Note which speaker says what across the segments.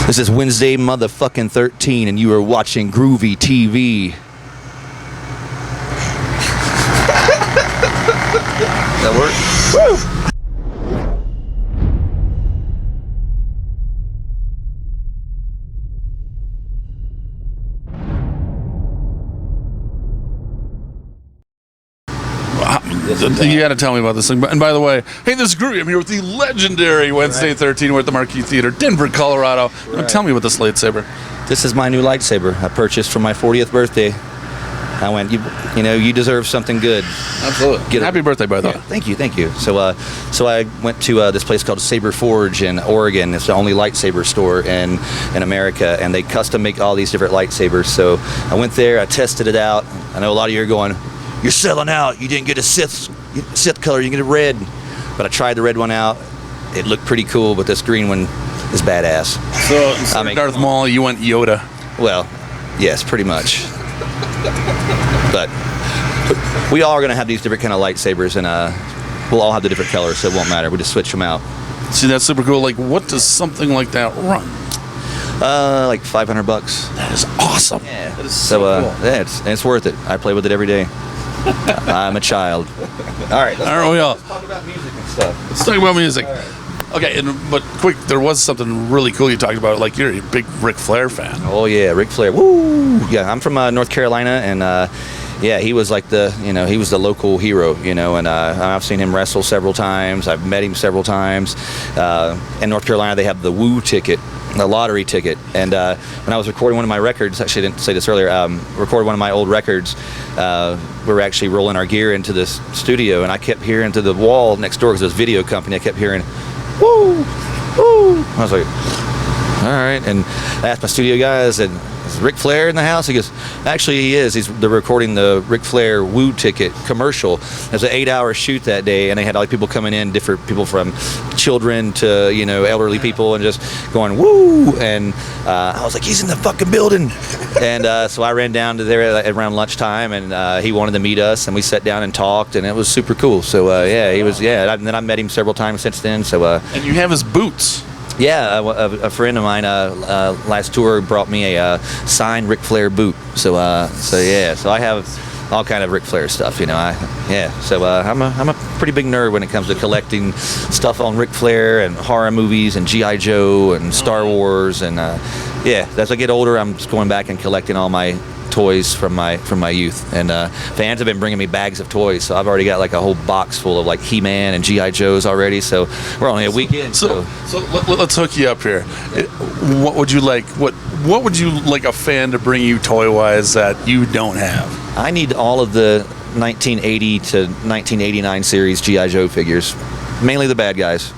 Speaker 1: This is Wednesday motherfucking 13, and you are watching Groovey.TV. That work? Woo!
Speaker 2: You got to tell me about this thing. And by the way, hey, this is Groovey. I'm here with the legendary Wednesday 13. We're at the Marquee Theater, Denver, Colorado. Tell me about this lightsaber.
Speaker 1: This is my new lightsaber I purchased for my 40th birthday. I went, you deserve something good.
Speaker 2: Absolutely. Happy birthday, by the way.
Speaker 1: Thank you. So I went to this place called Saber Forge in Oregon. It's the only lightsaber store in America, and they custom make all these different lightsabers. So I went there, I tested it out. I know a lot of you are going, you're selling out. You didn't get a Sith color, you get a red. But I tried the red one out. It looked pretty cool, but this green one is badass.
Speaker 2: So Darth Maul, you went Yoda.
Speaker 1: Well, yes, pretty much. But we all are going to have these different kind of lightsabers, and we'll all have the different colors, so it won't matter. We just switch them out.
Speaker 2: See, that's super cool. Like, what does something like that run?
Speaker 1: Like $500.
Speaker 2: That is awesome.
Speaker 1: Yeah.
Speaker 2: That is so cool.
Speaker 1: Yeah, it's worth it. I play with it every day. I'm a child. All right.
Speaker 2: Let's
Speaker 1: talk about music and stuff.
Speaker 2: Let's talk about music. Right. Okay, but quick, there was something really cool you talked about. Like, you're a big Ric Flair fan.
Speaker 1: Oh yeah, Ric Flair. Woo! Yeah, I'm from North Carolina, and yeah, he was like he was the local hero, and I've seen him wrestle several times. I've met him several times. In North Carolina, they have the Woo ticket, the lottery ticket. And when I was recording one of my records, actually I didn't say this earlier, recorded one of my old records, we were actually rolling our gear into this studio, and I kept hearing to the wall next door, because it was a video company, I kept hearing, woo, woo. I was like, all right. And I asked my studio guy, I said, is Ric Flair in the house? He goes, actually he is. They're recording the Ric Flair Woo ticket commercial. It was an 8-hour shoot that day, and they had all the people coming in, different people from children to elderly people, and just going woo. And I was like, he's in the fucking building. And so I ran down to there around lunchtime, and he wanted to meet us, and we sat down and talked, and it was super cool. So yeah, he was, yeah. And then I met him several times since then. So
Speaker 2: and you have his boots.
Speaker 1: Yeah, a friend of mine last tour brought me a signed Ric Flair boot. So yeah, so I have all kind of Ric Flair stuff, So I'm a pretty big nerd when it comes to collecting stuff on Ric Flair and horror movies and G.I. Joe and Star Wars, and yeah. As I get older, I'm just going back and collecting all my toys from my youth, and fans have been bringing me bags of toys, so I've already got like a whole box full of like He-Man and G.I. Joes already, so we're only a week in.
Speaker 2: So let's hook you up here. What would you like a fan to bring you toy-wise that you don't have?
Speaker 1: I need all of the 1980 to 1989 series G.I. Joe figures, mainly the bad guys.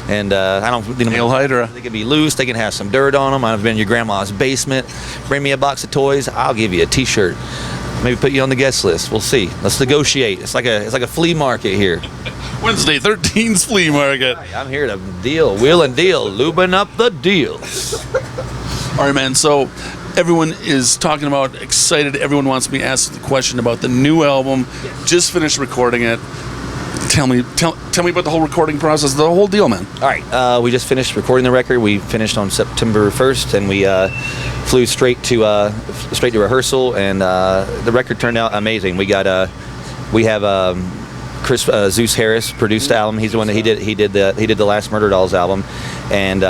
Speaker 1: And I don't.
Speaker 2: Hail Hydra.
Speaker 1: They can be loose. They can have some dirt on them. I've been in your grandma's basement. Bring me a box of toys. I'll give you a T-shirt. Maybe put you on the guest list. We'll see. Let's negotiate. It's like a flea market here.
Speaker 2: Wednesday 13's flea market.
Speaker 1: I'm here to wheel and deal, lubing up the deals.
Speaker 2: All right, man. So everyone is talking about, excited. Everyone wants me to ask the question about the new album. Just finished recording it. Tell me about the whole recording process, the whole deal, man.
Speaker 1: All right, we just finished recording the record. We finished on September 1st, and we flew straight to rehearsal, and the record turned out amazing. We have Chris Zeus Harris produced the album. He's the one that he did the last Murder Dolls album, and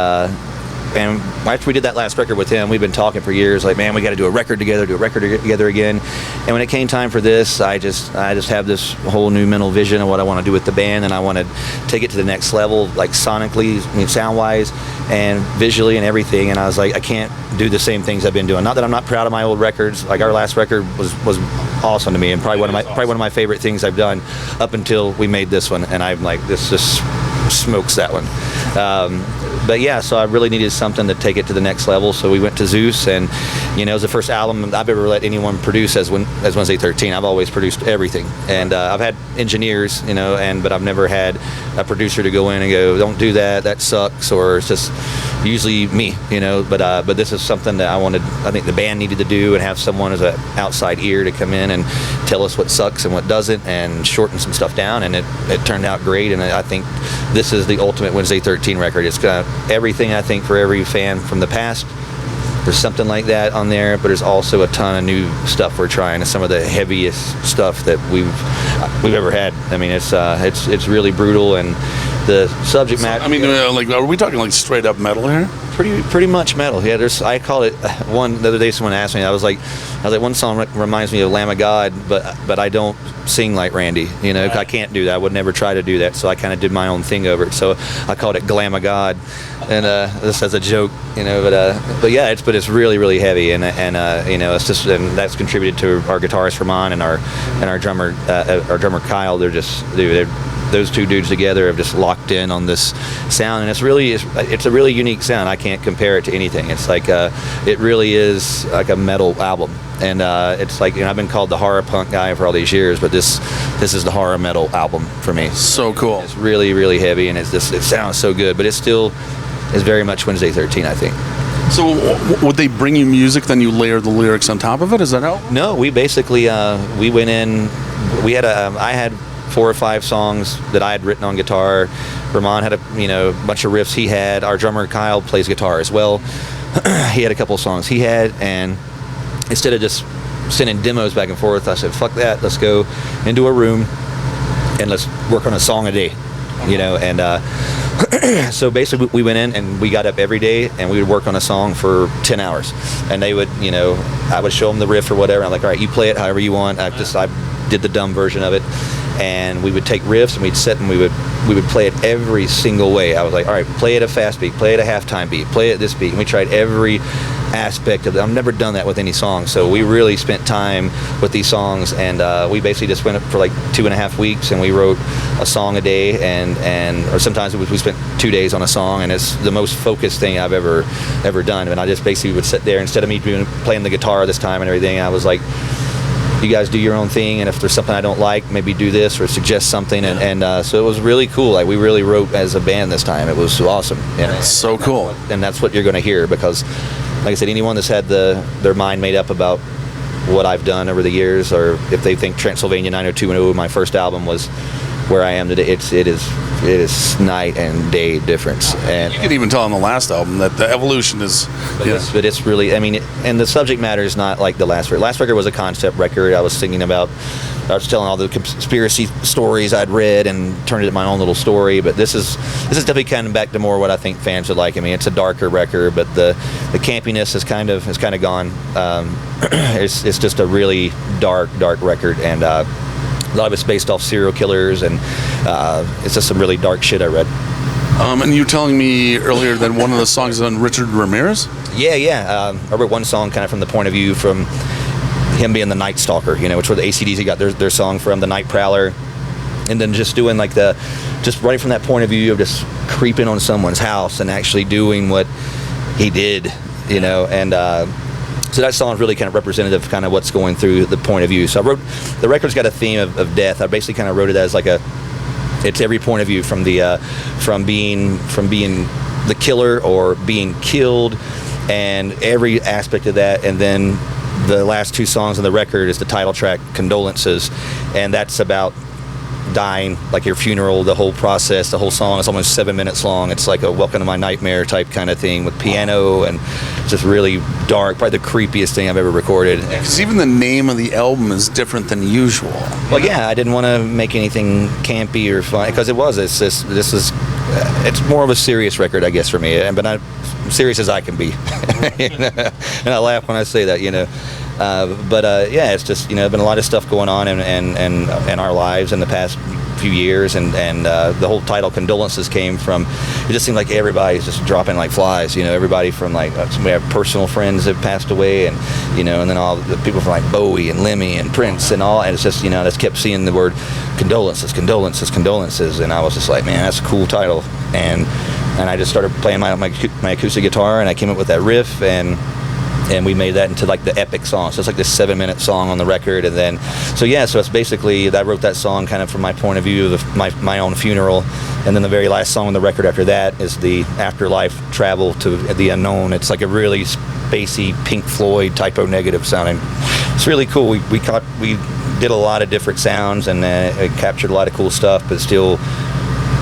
Speaker 1: after we did that last record with him, we've been talking for years, like, man, we got to do a record together again. And when it came time for this, I just have this whole new mental vision of what I want to do with the band, and I want to take it to the next level, like sonically, sound-wise, and visually, and everything. And I was like, I can't do the same things I've been doing. Not that I'm not proud of my old records. Like, our last record was awesome to me, and probably one of my favorite things I've done up until we made this one. And I'm like, this just smokes that one. But yeah, so I really needed something to take it to the next level. So we went to Zeus, and it was the first album I've ever let anyone produce as Wednesday 13. I've always produced everything, and I've had engineers, but I've never had a producer to go in and go, don't do that, that sucks, or it's just usually me, but this is something that I think the band needed to do, and have someone as an outside ear to come in and tell us what sucks and what doesn't, and shorten some stuff down, and it turned out great. And I think this is the ultimate Wednesday 13 record. It's got everything, I think, for every fan from the past. There's something like that on there, but there's also a ton of new stuff we're trying. Some of the heaviest stuff that we've ever had. I mean, it's really brutal, and the subject matter.
Speaker 2: I mean, like, are we talking like straight up metal here?
Speaker 1: Pretty much metal. Yeah, I call it one. The other day, someone asked me. I was like, one song reminds me of Lamb of God, but I don't sing like Randy. I can't do that. I would never try to do that. So I kind of did my own thing over it. So I called it Glam of God, and this as a joke. But yeah, it's really, really heavy, and it's just, and that's contributed to our guitarist Ramon and our drummer Kyle. Those two dudes together have just locked in on this sound, and it's a really unique sound. I can't compare it to anything. It's like it really is like a metal album, and it's like, I've been called the horror punk guy for all these years, but this is the horror metal album for me.
Speaker 2: So cool.
Speaker 1: It's really, really heavy, and it sounds so good, but it still is very much Wednesday 13, I think.
Speaker 2: So would they bring you music, then you layer the lyrics on top of it? Is that how?
Speaker 1: No, we basically we went in. I had 4 or 5 songs that I had written on guitar. Ramon had a bunch of riffs he had. Our drummer Kyle plays guitar as well. He had a couple of songs he had, and instead of just sending demos back and forth, I said, fuck that, let's go into a room and let's work on a song a day. And so basically we went in and we got up every day and we would work on a song for 10 hours, and they would, I would show them the riff or whatever. I'm like, all right, you play it however you want. I did the dumb version of it, and we would take riffs and we'd sit and we would play it every single way. I was like, all right, play it a fast beat, play it a halftime beat, play it this beat, and we tried every aspect of it. I've never done that with any song, so we really spent time with these songs, and we basically just went up for like 2.5 weeks, and we wrote a song a day, or sometimes we spent 2 days on a song, and it's the most focused thing I've ever done. And I just basically would sit there, instead of me playing the guitar this time and everything, I was like, you guys do your own thing, and if there's something I don't like, maybe do this or suggest something. And so it was really cool. Like, we really wrote as a band this time. It was awesome.
Speaker 2: That's so cool.
Speaker 1: And that's what you're going to hear, because like I said, anyone that's had their mind made up about what I've done over the years, or if they think Transylvania 90210, my first album, was where I am today, it is night and day difference. And
Speaker 2: you can even tell on the last album that the evolution is.
Speaker 1: But it's really, and the subject matter is not like the last record. Last record was a concept record. I was telling all the conspiracy stories I'd read and turned it into my own little story. But this is definitely kind of back to more what I think fans would like. It's a darker record, but the campiness is kind of gone. It's just a really dark record, and a lot of it's based off serial killers, and it's just some really dark shit I read.
Speaker 2: And you were telling me earlier that one of the songs is on Richard Ramirez?
Speaker 1: Yeah. I wrote one song kind of from the point of view from him being the Night Stalker, which were the AC/DC got their song from, the Night Prowler, and then just doing just right from that point of view of just creeping on someone's house and actually doing what he did, and so that song is really kind of representative of kind of what's going through the point of view. So I wrote, the record's got a theme of death. I basically kind of wrote it as it's every point of view from being the killer or being killed, and every aspect of that. And then the last 2 songs on the record is the title track, Condolences, and that's about dying, like your funeral, the whole process. The whole song is almost 7 minutes long. It's like a Welcome to My Nightmare type kind of thing with piano, and just really dark, probably the creepiest thing I've ever recorded.
Speaker 2: Because even the name of the album is different than usual.
Speaker 1: Well, yeah, I didn't want to make anything campy or fun, because it's more of a serious record, I guess, for me, but not serious as I can be. And I laugh when I say that, yeah, it's just, been a lot of stuff going on in our lives in the past few years, and the whole title Condolences came from, it just seemed like everybody's just dropping like flies, everybody from like, we have personal friends that passed away, and and then all the people from like Bowie and Lemmy and Prince and all, and it's just, I just kept seeing the word condolences, and I was just like, man, that's a cool title, and I just started playing my acoustic guitar, and I came up with that riff, and and we made that into like the epic song. So it's like this 7-minute song on the record, and then so it's basically I wrote that song kind of from my point of view of my own funeral, and then the very last song on the record after that is the afterlife travel to the unknown. It's like a really spacey Pink Floyd Typo Negative sounding. It's really cool. We did a lot of different sounds, and it captured a lot of cool stuff, but still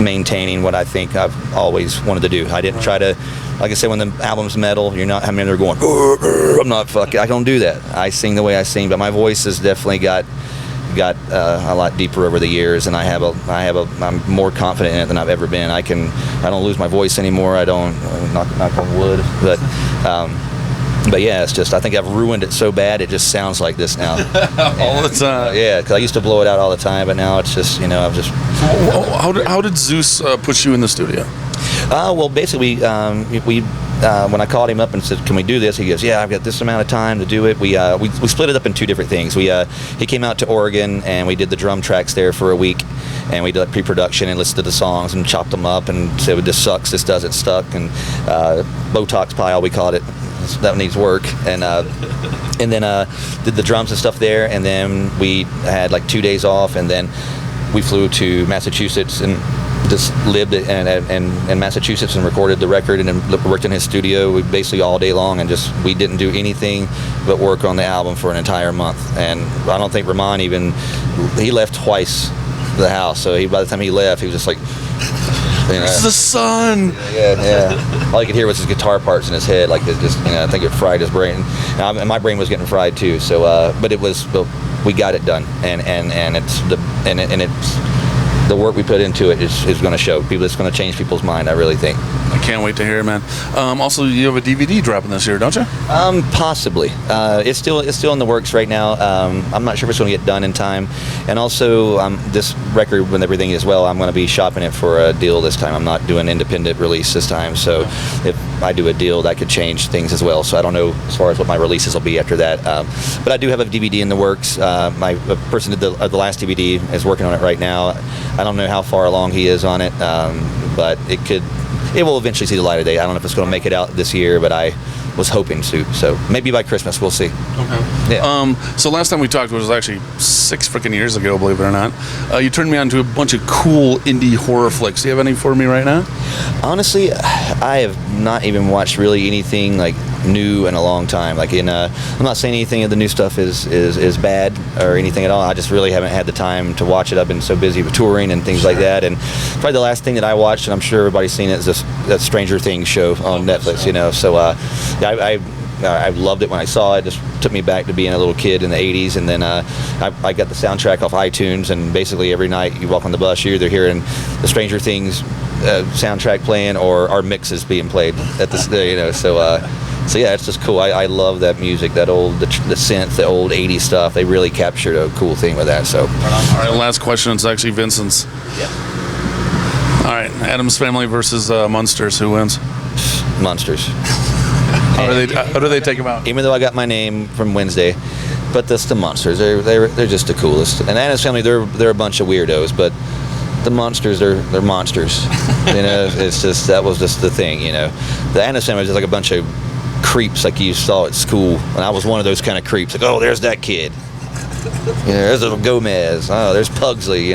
Speaker 1: maintaining what I think I've always wanted to do. I didn't try to, like I said, when the album's metal, you're not, I mean, they're going, I'm not fucking, I don't do that. I sing the way I sing, but my voice has definitely got a lot deeper over the years, and I'm more confident in it than I've ever been. I don't lose my voice anymore. I don't, knock on wood, but yeah, it's just, I think I've ruined it so bad, it just sounds like this now.
Speaker 2: All the time.
Speaker 1: Yeah, because I used to blow it out all the time, but now it's just, I've just...
Speaker 2: How did Zeus put you in the studio?
Speaker 1: Well, basically, when I called him up and said, "Can we do this?" He goes, "Yeah, I've got this amount of time to do it." We split it up in 2 different things. He came out to Oregon, and we did the drum tracks there for a week, and we did like pre-production and listened to the songs and chopped them up and said, "This sucks, this doesn't stuck," and Botox pile we called it. That needs work, and then did the drums and stuff there, and then we had like 2 days off, and then we flew to Massachusetts and just lived in Massachusetts and recorded the record, and then worked in his studio. We basically all day long, and we didn't do anything but work on the album for an entire month. And I don't think Ramon he left twice the house, so by the time he left, he was just like,
Speaker 2: It's the sun.
Speaker 1: Yeah. All you could hear was his guitar parts in his head, like it just, I think it fried his brain. And my brain was getting fried too. So, but we got it done, and it's the work we put into it is going to show people. It's going to change people's mind, I really think.
Speaker 2: I can't wait to hear it, man. Also, you have a DVD dropping this year, don't you?
Speaker 1: Possibly. It's still in the works right now. I'm not sure if it's going to get done in time. And also, this record, when everything is well, I'm going to be shopping it for a deal this time. I'm not doing independent release this time. So if I do a deal, that could change things as well. So I don't know as far as what my releases will be after that. But I do have a DVD in the works. The person who did the last DVD is working on it right now. I don't know how far along he is on it, but it will eventually see the light of day. I don't know if it's going to make it out this year, but I was hoping to. So maybe by Christmas, we'll see.
Speaker 2: Okay. Yeah. So last time we talked was actually 6 freaking years ago, believe it or not. You turned me on to a bunch of cool indie horror flicks. Do you have any for me right now?
Speaker 1: Honestly, I have not even watched really anything like new in a long time. Like I'm not saying anything of the new stuff is bad or anything at all. I just really haven't had the time to watch it. I've been so busy with touring and things like that. And probably the last thing that I watched, and I'm sure everybody's seen it, is that Stranger Things show on Netflix. So I loved it when I saw it. It just took me back to being a little kid in the 80s. And then I got the soundtrack off iTunes, and basically every night you walk on the bus, you're either hearing the Stranger Things soundtrack playing or our mixes being played at this day. So yeah, it's just cool. I love that music, that old the synth, the old 80s stuff. They really captured a cool thing with that. So
Speaker 2: all right, last question. It's actually Vincent's.
Speaker 1: Yeah.
Speaker 2: All right, Addams Family versus Munsters. Who wins?
Speaker 1: Munsters.
Speaker 2: How do they take them out?
Speaker 1: Even though I got my name from Wednesday, but that's the Munsters. They're just the coolest. And Addams Family, they're a bunch of weirdos, but the Munsters, they're monsters. It's just, that was just the thing. The Addams Family was just like a bunch of creeps like you saw at school, and I was one of those kind of creeps. Like, oh, there's that kid. There's little Gomez. Oh, there's Pugsley.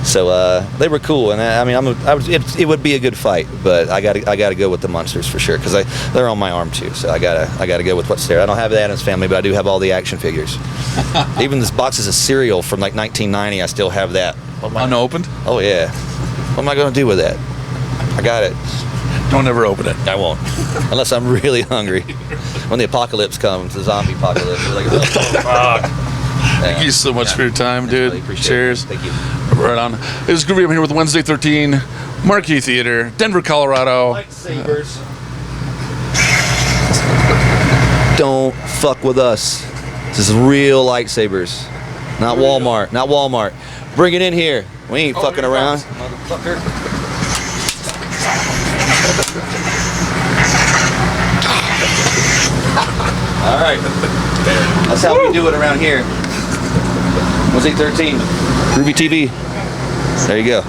Speaker 1: So they were cool, and it would be a good fight, but I got to go with the Munsters for sure, because they're on my arm too. So I gotta go with what's there. I don't have the Addams Family, but I do have all the action figures. Even this boxes of cereal from like 1990, I still have that.
Speaker 2: Unopened?
Speaker 1: Oh yeah. What am I gonna do with that? I got it.
Speaker 2: Don't ever open it.
Speaker 1: I won't, unless I'm really hungry. When the apocalypse comes, the zombie apocalypse, we're like, oh fuck.
Speaker 2: Thank you so much for your time, dude.
Speaker 1: Really
Speaker 2: Cheers.
Speaker 1: It. Thank you.
Speaker 2: Right on. It was Groovy. I'm here with Wednesday 13, Marquee Theater, Denver, Colorado.
Speaker 1: Lightsabers. Don't fuck with us. This is real lightsabers. Not Walmart. Not Walmart. Bring it in here. We ain't fucking around, motherfucker. All right. That's how we do it around here. Wednesday 13. Groovey.TV. There you go.